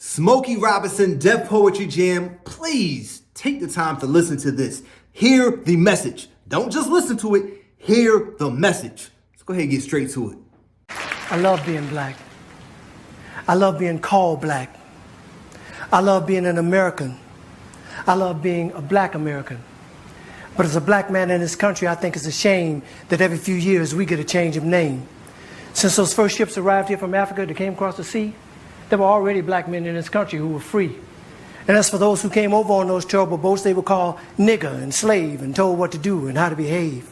Smoky Robinson, Def Poetry Jam, please take the time to listen to this. Hear the message. Don't just listen to it, hear the message. Let's go ahead and get straight to it. I love being black. I love being called black. I love being an American. I love being a black American. But as a black man in this country, I think it's a shame that every few years we get a change of name. Since those first ships arrived here from Africa that came across the sea, there were already black men in this country who were free. And as for those who came over on those terrible boats, they were called nigger and slave and told what to do and how to behave.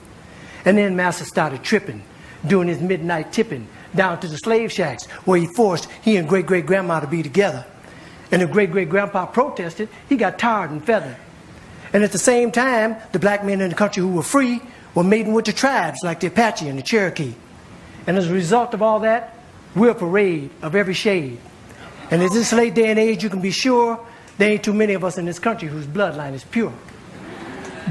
And then Master started tripping, doing his midnight tipping down to the slave shacks where he forced he and great-great-grandma to be together. And if great-great-grandpa protested, he got tarred and feathered. And at the same time, the black men in the country who were free were mating with the tribes like the Apache and the Cherokee. And as a result of all that, we're a parade of every shade. And in this late day and age, you can be sure there ain't too many of us in this country whose bloodline is pure.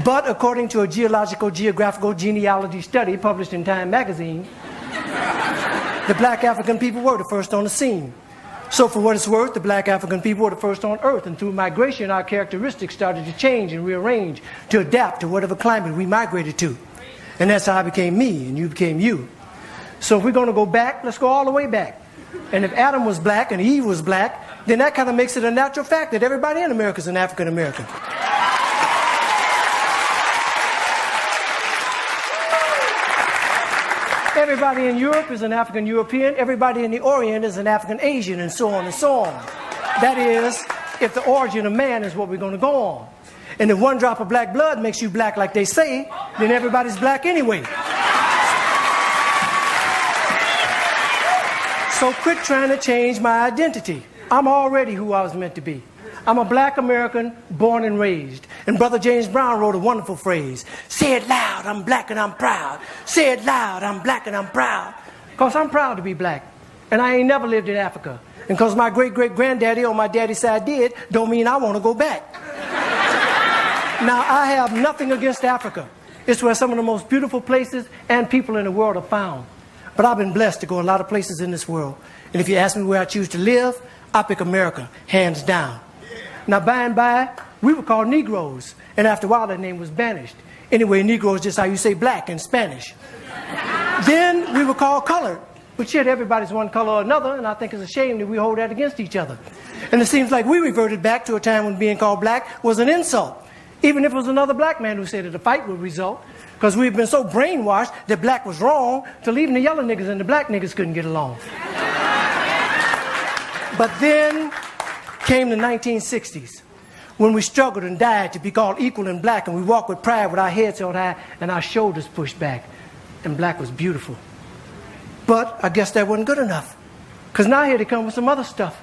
But according to a geographical genealogy study published in Time magazine, the black African people were the first on the scene. So for what it's worth, the black African people were the first on earth, and through migration our characteristics started to change and rearrange to adapt to whatever climate we migrated to. And that's how I became me and you became you. So if we're going to go back, let's go all the way back. And if Adam was black and Eve was black, then that kind of makes it a natural fact that everybody in America is an African American. Everybody in Europe is an African European. Everybody in the Orient is an African Asian, and so on and so on. That is, if the origin of man is what we're going to go on. And if one drop of black blood makes you black like they say, then everybody's black anyway. So quit trying to change my identity. I'm already who I was meant to be. I'm a black American born and raised. And Brother James Brown wrote a wonderful phrase. Say it loud, I'm black and I'm proud. Say it loud, I'm black and I'm proud. Because I'm proud to be black. And I ain't never lived in Africa. And because my great-great-granddaddy on my daddy's side did, don't mean I want to go back. Now, I have nothing against Africa. It's where some of the most beautiful places and people in the world are found. But I've been blessed to go a lot of places in this world. And if you ask me where I choose to live, I pick America, hands down. Now, by and by, we were called Negroes. And after a while, that name was banished. Anyway, Negro is just how you say black in Spanish. Then we were called colored. But shit, everybody's one color or another, and I think it's a shame that we hold that against each other. And it seems like we reverted back to a time when being called black was an insult. Even if it was another black man who said that a fight would result. Because we've been so brainwashed that black was wrong till even the yellow niggas and the black niggas couldn't get along. But then came the 1960s, when we struggled and died to be called equal and black, and we walked with pride with our heads held high and our shoulders pushed back. And black was beautiful. But I guess that wasn't good enough. Because now here they come with some other stuff.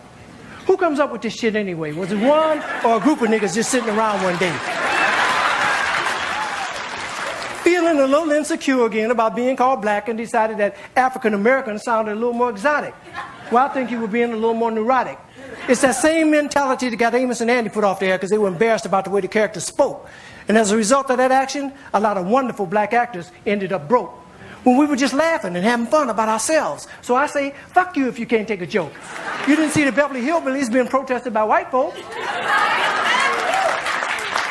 Who comes up with this shit anyway? Was it one or a group of niggas just sitting around one day? Feeling a little insecure again about being called black and decided that African American sounded a little more exotic. Well, I think you were being a little more neurotic. It's that same mentality that got Amos and Andy put off the air because they were embarrassed about the way the characters spoke. And as a result of that action, a lot of wonderful black actors ended up broke. When we were just laughing and having fun about ourselves. So I say, fuck you if you can't take a joke. You didn't see the Beverly Hillbillies being protested by white folks.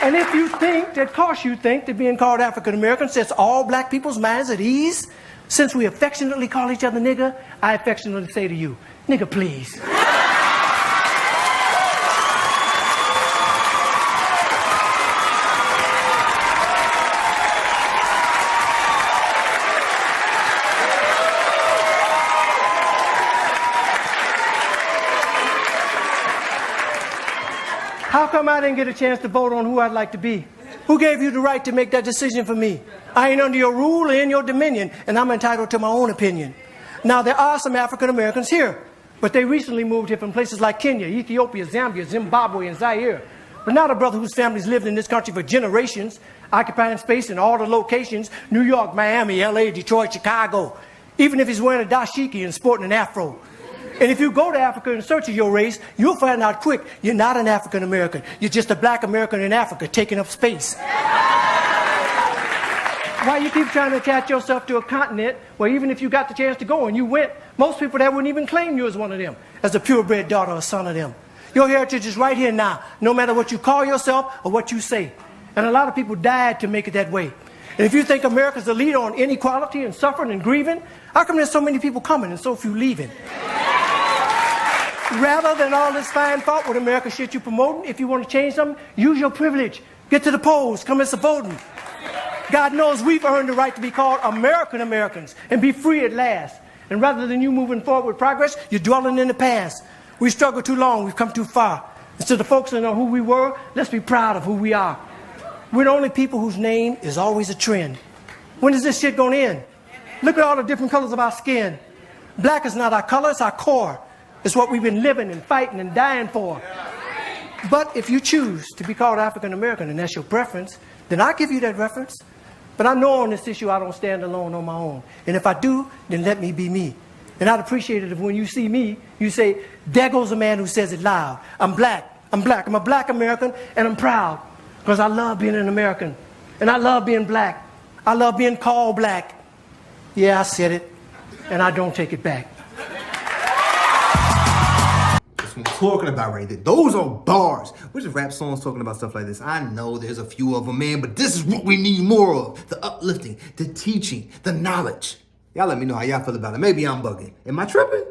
And if you think that, of course you think that being called African American sets all black people's minds at ease, since we affectionately call each other nigger, I affectionately say to you, nigger please. How come I didn't get a chance to vote on who I'd like to be? Who gave you the right to make that decision for me? I ain't under your rule or in your dominion, and I'm entitled to my own opinion. Now, there are some African Americans here, but they recently moved here from places like Kenya, Ethiopia, Zambia, Zimbabwe, and Zaire. But not a brother whose family's lived in this country for generations, occupying space in all the locations, New York, Miami, LA, Detroit, Chicago, even if he's wearing a dashiki and sporting an afro. And if you go to Africa in search of your race, you'll find out quick you're not an African American. You're just a black American in Africa taking up space. Why you keep trying to attach yourself to a continent where even if you got the chance to go and you went, most people there wouldn't even claim you as one of them, as a purebred daughter or son of them. Your heritage is right here now, no matter what you call yourself or what you say. And a lot of people died to make it that way. And if you think America's the leader on inequality and suffering and grieving, how come there's so many people coming and so few leaving? Rather than all this fine thought with America shit you promoting, if you want to change something, use your privilege. Get to the polls, come and support them. God knows we've earned the right to be called American Americans and be free at last. And rather than you moving forward with progress, you're dwelling in the past. We struggled too long, we've come too far. Instead of focusing on who we were, let's be proud of who we are. We're the only people whose name is always a trend. When is this shit going to end? Look at all the different colors of our skin. Black is not our color, it's our core. It's what we've been living and fighting and dying for. But if you choose to be called African American and that's your preference, then I'll give you that reference. But I know on this issue I don't stand alone on my own. And if I do, then let me be me. And I'd appreciate it if when you see me, you say, there goes a man who says it loud. I'm black. I'm black. I'm a black American and I'm proud. Because I love being an American. And I love being black. I love being called black. Yeah, I said it. And I don't take it back. That's what I'm talking about right there. Those are bars. Which is rap songs talking about stuff like this? I know there's a few of them, man, but this is what we need more of. The uplifting, the teaching, the knowledge. Y'all let me know how y'all feel about it. Maybe I'm bugging. Am I tripping?